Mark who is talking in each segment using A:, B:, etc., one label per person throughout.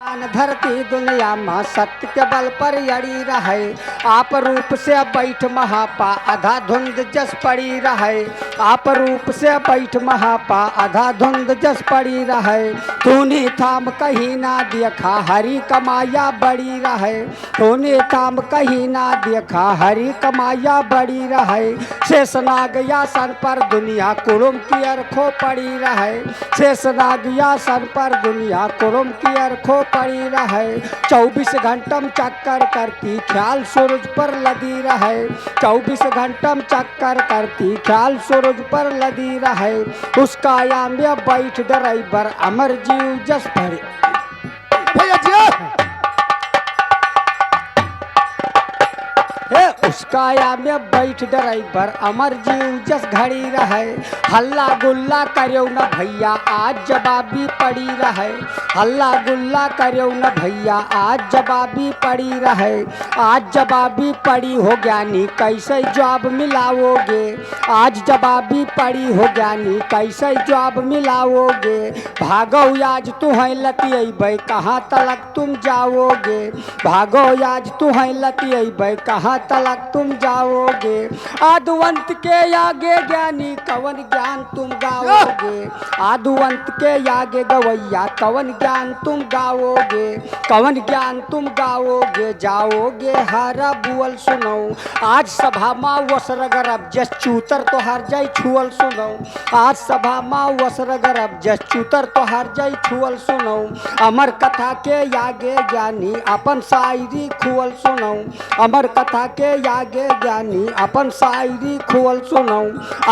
A: धरती दुनिया में सत्य के बल पर अड़ी रहे। आप रूप से बैठ महापा आधा धुंध जस पड़ी रहे। आप रूप से बैठ महापा आधा धुंध जस पड़ी रहे। तूने थाम कहीं ना देखा हरी कमाया बड़ी रहे। तूने थाम कहीं ना देखा हरी कमाया बड़ी रहे। शेषनाग आसन पर दुनिया कुरुम की अरखो पड़ी रहे। शेषनाग आसन पर दुनिया कुरुम की अरखो पड़ी रहे। 24 घंटम चक्कर करती ख्याल सूरज पर लदी रहे। 24 घंटम चक्कर करती ख्याल सूरज पर लदी रहे। उसका याम में बैठ ड्राइवर अमर जीव जस भरे।
B: भैया जी
A: उसका याम में बैठ ड्राइवर अमर जीव जस घड़ी रहे। हल्ला गुल्ला करो न भैया आज जवाबी पड़ी रहे। हल्ला गुल्ला करो न भैया आज जवाबी पड़ी रहे। आज जवाबी पड़ी हो ज्ञानी कैसे जवाब मिलाओगे। आज जवाबी पड़ी हो ज्ञानी कैसे जवाब मिलाओगे। भागो आज तू है लतियबै कहाँ तलक तुम जाओगे। भागो आज तू है लतियबै कहाँ तलक तुम जाओगे। आदुवंत के आगे ज्ञानी कवन ज्ञान तुम गाओगे। आदुवंत के आगे गवैया कवन ज्ञान तुम गाओगे। कवन ज्ञान तुम गाओगे जाओगे हारा बुअल सुनो। आज सभा माँ वसर गरब जस चूतर तो हर जाई छुअल सुनो। आज सभा माँ वसर गरब जस चूतर तो हर जाई छुअल सुनो। अमर कथा के आगे ज्ञानी अपन शायरी खुअल सुनो। अमर कथा के आगे ज्ञानी अपन शायरी खुअल सुनो।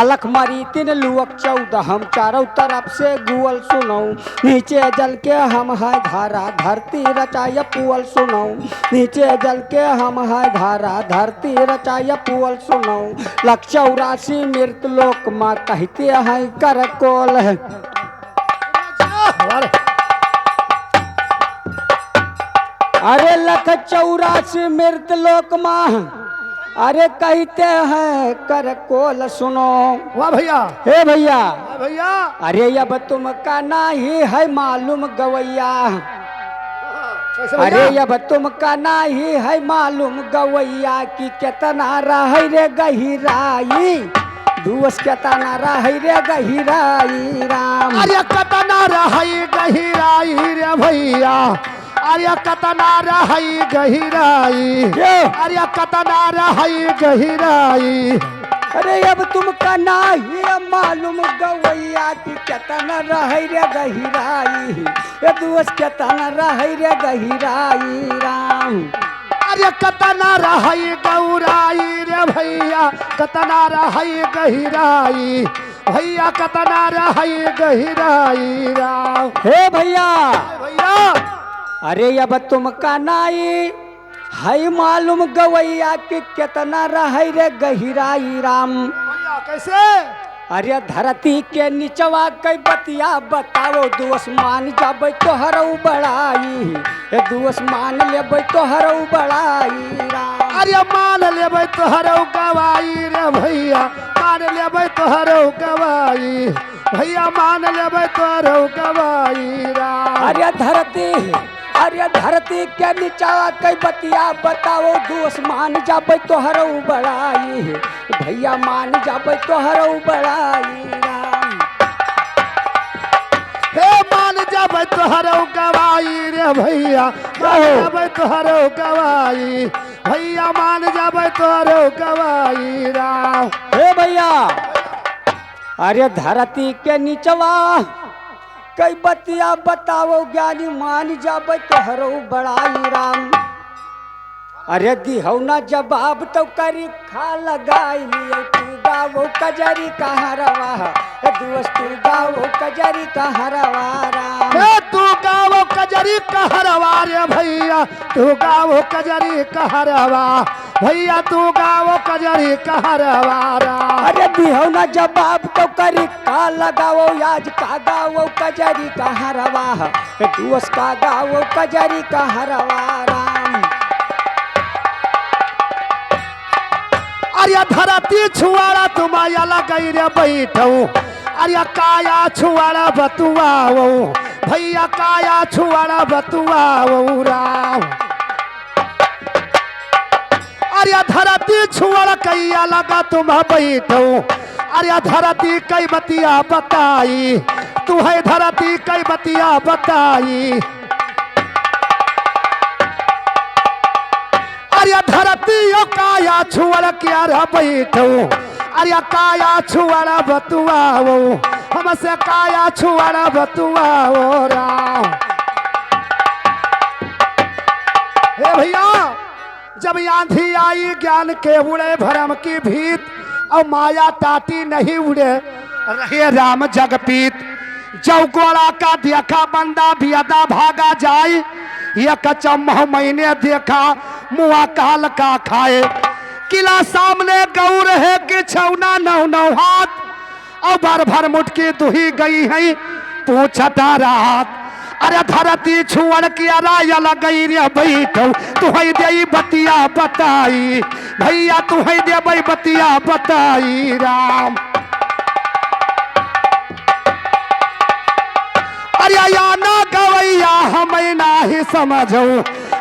A: अलख मरी तीन लुअक 14 हम चारों तरफ से गुअल सुनो। नीचे जल के हम है धारा धरती रचाय पुअल सुनो। नीचे जल के हम है धारा धरती रचाय पुअल सुनो। 184 मृत लोक माँ कहते हैं कर कोल है। अरे 184 मृत लोक माँ अरे कहते हैं कर कोल सुनो।
B: वाह भैया
A: हे भैया
B: भैया
A: अरे अब तुमका नहीं है मालूम गवैया। अरे अब तुमका नहीं है मालूम गवैया कि कितना रहे रे गहिराई। दुवस कितना रहे रे गहिराई राम।
B: अरे कतना रही गहिराई रे भैया। अरे कतना रही गहिराई। अरे कतना रही गहिराई।
A: अरे अब तुमका नहीं मालूम गवैया कि कितना रहे रे गहिराई। ये दुवस कितना रहे रे गहिराई राम।
B: अरे कतना रही गौराई रे भैया। कतना रही गहिराई भैया। कतना रही गहिराई राम।
A: हे भैया
B: भैया
A: अरे अब तुमका नहीं है मालूम गवैया कि कितना रहे रे गहिराई राम।
B: भैया कैसे।
A: अरे धरती के निचवा कई बतिया बताओ। दुवस मान जाबै तोहर बड़ाई। दुवस मान लेबै तोहर बड़ाई राम।
B: अरे मान लेबै तोहर गवाई रे भैया। मान लेबै तोहर गवाई भैया। मान लेबै तोहर गवाई राम।
A: अरे धरती के नीचा कई बतिया बताओ। दुवस मान जाबै तोहर बड़ाई। भैया मान जाबै तोहर बड़ाई राम।
B: हे मान जाबै तोहर गवाई रे भैया। मान जाबै तोहर गवाई भैया। मान जाबै तोहर गवाई राम।
A: हे भैया अरे धरती के नीचवा कई बतिया बताओ ज्ञानी मान जाबै तोहरो बड़ाई राम। अरे दिहौ ना जवाब तो करी खा लगाई लियो। तू गावो कजरी कहाँ रवा। दुवस तू गावो कजरी कहाँ रवा राम।
B: हे तू गावो कजरी कहरवा रे भैया। तू गावो कजरी कहरवा भैया। तू गावो कजरी कहरवा राम।
A: अरे दिहौ ना जवाब तो करी का लगाओ। आज का गावो कजरी कहाँ रवा। दुवस का गावो कजरी कहाँ रवा राम।
B: अरे धरती छुआरा तुमाया लगई रे बैठो। अरे काया छुआरा बतुआओ भैया काया छुआरा बतुआ वो राम। अरे धरती छुअर कैया लगा तुम बैठो, अरे धरती कई बतिया बताई, तू है धरती कई बतिया बताई। अरे धरती यो काया छुअर क्या रह बैठो, अरे काया छुअर बतुआ वो, हमसे काया छुअर बतुआ वो राम। हे भैया जब आंधी आई ज्ञान के उड़े भरम की भीत, और माया टाटी नहीं उड़े रहे राम जगपीत। जब गोरा का देखा बंदा बियदा भागा जाए, ये कचम्ह मैंने देखा मुआ काल का खाए। किला सामने गौर है कि छौना नौ नौ हाथ, और भर भर मुटकी दुही गई है पूछता रात। अरे धरती छुअर की राया लगई रे बैठो, तू है दे बतिया बताई, भैया तू है दे बतिया बताई राम। अरे या ना गवैया हमें ना ही समझो,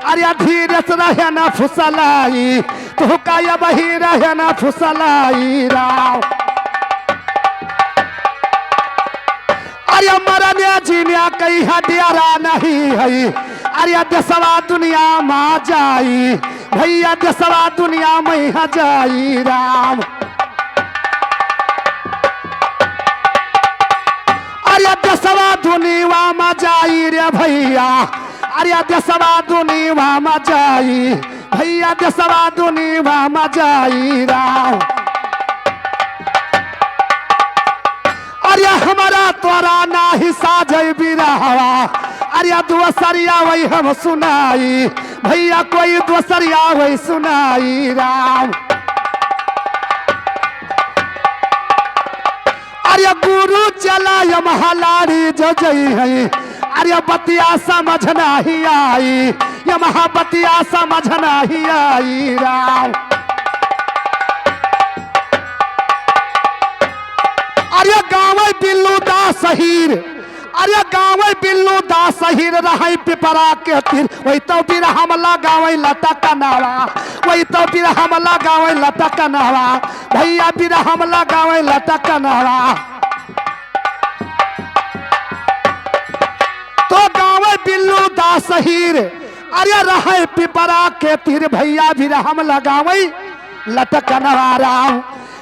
B: अरे धीरे से रहे ना फुसलाई, तू का ये बही रहे ना फुसलाई राम। अरे मरने जीने कई हडियारा नहीं है, अरे दसवा दुनिया में जाई, भैया दसवा दुनिया में जाई राम। अरे दसवा दुनिया में जाई रे भैया, अरे दसवा दुनिया में जाई, भैया दसवा दुनिया में जाई राम। अरे हमारा तोरा ना हिस्सा जय बिरहवा, अरे दोसरिया वही हम सुनाई, भैया कोई दोसरिया वही सुनाई राम। अरे गुरु चला यमहलारी जो जई है, अरे बतिया समझना ही आई, ये महाबतिया समझना ही आई राम। अरे गाँव बिल्लू दा सहीर, अरे गाँव बिल्लू दा सहीर रहे पिपरा के तीर, वही तो फिर हमला गाँव लता कनावा, वही तो फिर हमला गाँव लता कनावा, भैया फिर हमला गाँव लता कनावा। तो गाँव बिल्लू दा सहीर, अरे रहे पिपरा के तीर, भैया फिर हमला गाँव लटकनवा राम।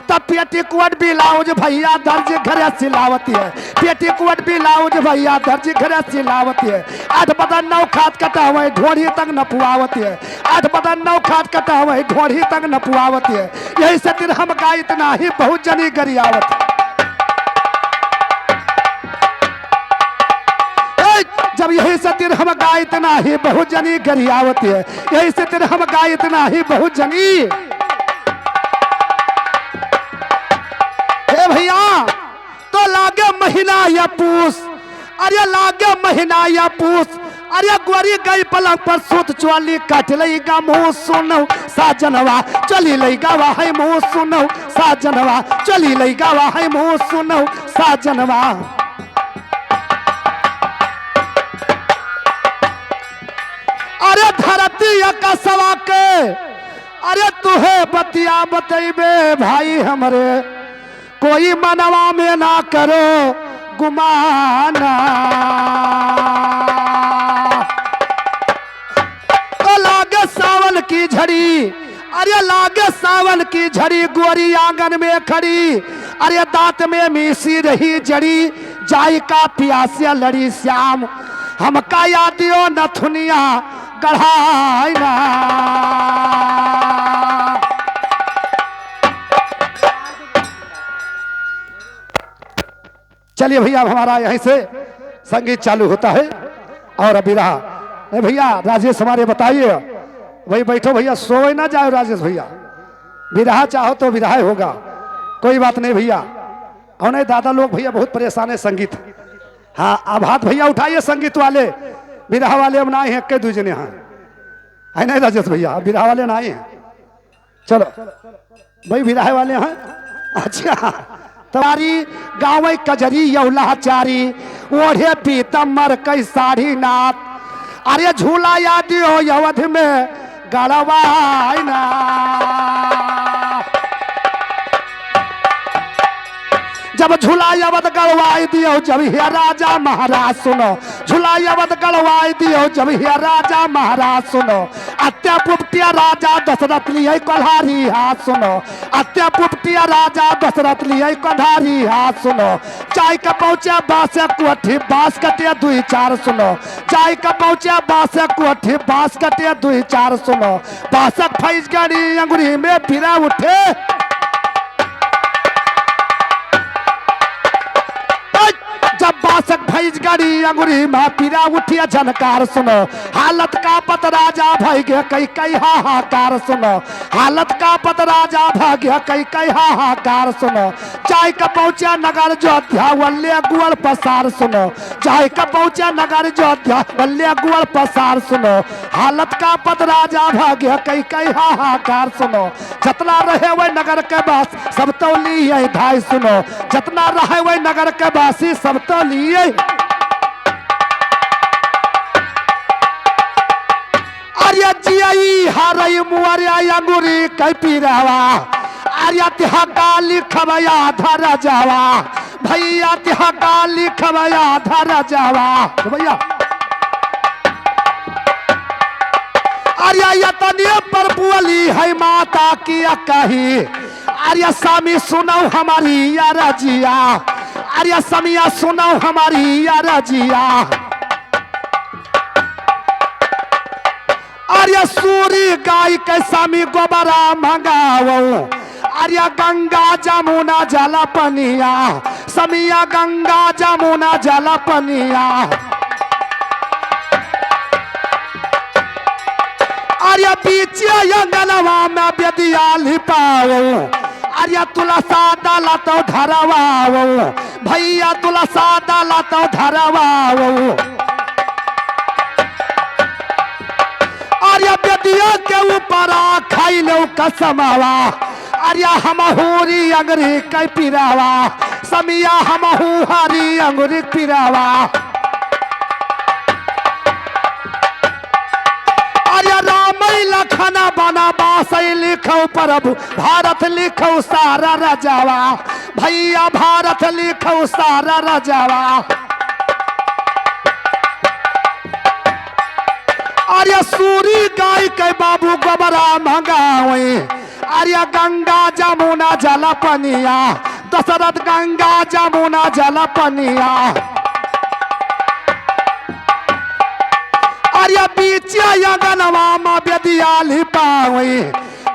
B: तब पेटीकोट ब्लाउज भैया दर्जी घरे सिलावती है, पेटीकोट ब्लाउज भैया दर्जी घरे सिलावती है। 8 बदन 9 खाट कटा हुआ ढोड़ी तक न पुआवती है, 8 बदन 9 खाट कटा हुआ ढोड़ी तक न पुआवती है। यही से दिन हम का इतना ही बहुत जनी गरियावत। जब यही से दिन हम का इतना ही बहुत जनी गरियावती है, यही से दिन हम का इतना ही बहुत जनी। भैया तो लागे महीना या पूस, अरे लागे महीना या पूस, अरे गोरी गई पलंग पर सूत चोली काट लेगा मुँह सुनो साजनवा, चली लेगा वह मुँह सुनो साजनवा, चली लेगा वह मुँह सुनो साजनवा। अरे धरती का सवा के, अरे तुहे बतिया बतेबे भाई हमरे, कोई मनवा में ना करो गुमाना। तो लागे सावन की झड़ी, अरे लागे सावन की झड़ी, गोरी आंगन में खड़ी, अरे दांत में मीसी रही जड़ी, जाई का प्यासिया लड़ी श्याम, हमका यादियो नथुनिया गढ़ाई ना। चलिए भैया हमारा यहीं से संगीत चालू होता है। और अभी रहा भैया राजेश हमारे बताइए, वही बैठो भैया, सोए ना जाओ राजेश भैया, विरहा चाहो तो विरहा होगा, कोई बात नहीं भैया। और नहीं दादा लोग भैया बहुत परेशान है संगीत। हाँ अब हाथ भैया उठाइए संगीत वाले, विरहा वाले अब ना आए हैं, कई दूजने हैं है नहीं राजेश भैया, विरहा वाले ना आए हैं। चलो भाई विरहा वाले हैं, अच्छा तुम्हारी गाँव कजरी यौलाचारी ओढ़े पीतम्बर कई साड़ी नाथ। अरे झूला याद हो अवध में गड़वाई ना। जब झूला अवध गड़वाई दियो जब हे राजा महाराज सुनो। झूला अवध गड़वाई दियो जब हे राजा महाराज सुनो। अत्या पुपटिया राजा दशरथ लिए कोल्हारी हाथ सुनो। अत्या पुपटिया राजा दशरथ लिए कोल्हारी हाथ सुनो। चाय का पहुंचे बास कोठी बास कटे दुई चार सुनो। चाय का पहुंचे बास कोठी बास कटे दुई चार सुनो। बासक फैज गड़ी अंगुरी में फिरा उठे। जब बासक भैज गड़ी अंगुरी में पीरा उठिया झनकार सुनो। हालत का पत राजा भाई गे कई कई हाहाकार सुनो। हालत का पत राजा भाग्य कई कई हाहाकार सुनो। चाय का पहुंचा नगर जोध्या वल्ले गुअल पसार सुनो। चाय का पहुंचा नगर जोध्या वल्ले गुअल पसार सुनो। हालत का पत राजा भाग्य कई कई हाहाकार सुनो। जतना रहे वही नगर के बास सब तो लिए धाय सुनो। जतना रहे वही नगर के बासी सब तो लिए। अरे जियाई हारई मुआरिया अंगुरी कई पीरावा। अरे तिहा काली खबया धर जावा भैया। तिहा काली खबया धर जावा भैया। अरे यतने पर बुअली है माता की कही। अरे स्वामी सुनो हमारी यार जिया। अरे समिया सुनो हमारी यार जिया। अरे सूरी गाय के स्वामी गोबरा मंगाओ। अरे गंगा जमुना जल पनिया समिया गंगा जमुना जल पनिया। अरे बीच अंगनवा में बेदिया लिपाओ। अरे तुलसा डाला तो धरवाओ भैया। तुलसा डाला तो धरवाओ। अरे बेदिया के ऊपर खाई लो कसमावा। अरे हम हूरी अंगरी कई पिरावा समिया। हम हरी अंगुरी पिरावा। अरे राम लखना बना बासई लिखो प्रभु भारत लिखो सारा रजावा भैया। भारत लिखो सारा रजावा। अरे सूरी गाय के बाबू गोबरा मंगावे। अरे गंगा जमुना जल पनिया दशरथ गंगा जमुना जल पनिया। अरे बीच अंगनवा में बेदिया लिपावे।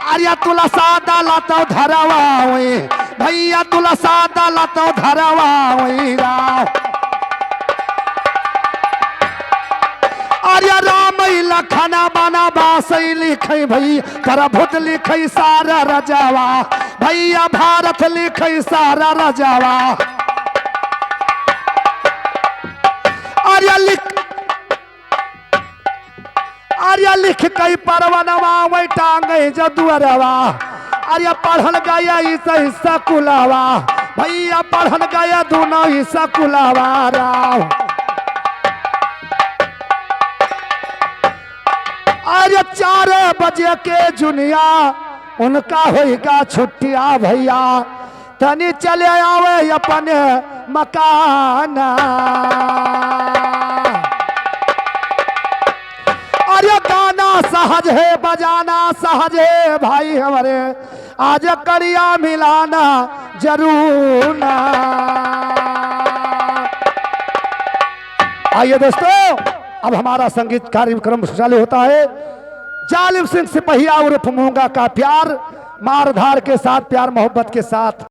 B: अरे तुलसा डाला तो धरवावे भैया। तुलसा डाला तो धरवावे राव। अरे राम लखना बना बासई लिखे भैया। प्रभुत लिखे सारा रजावा भैया। भारत लिखे सारा रजावा। अरे लिख कई परवनवा वही टांगे जदुअरवा। अरे पढ़ल गया हिस्सा कुलावा भैया। पढ़ल गया दोनों हिस्सा कुलावा राव। अरे 4 बजे के जुनिया उनका होगा छुट्टिया भैया। तनी चले आवे अपने मकाना। अरे गाना सहज है बजाना सहज है भाई हमारे। आज करिया मिलाना जरूर ना। आइए दोस्तों अब हमारा संगीत कार्यक्रम चालू होता है। जालिम सिंह सिपहिया उर्फ मूंगा का प्यार मारधार के साथ प्यार मोहब्बत के साथ।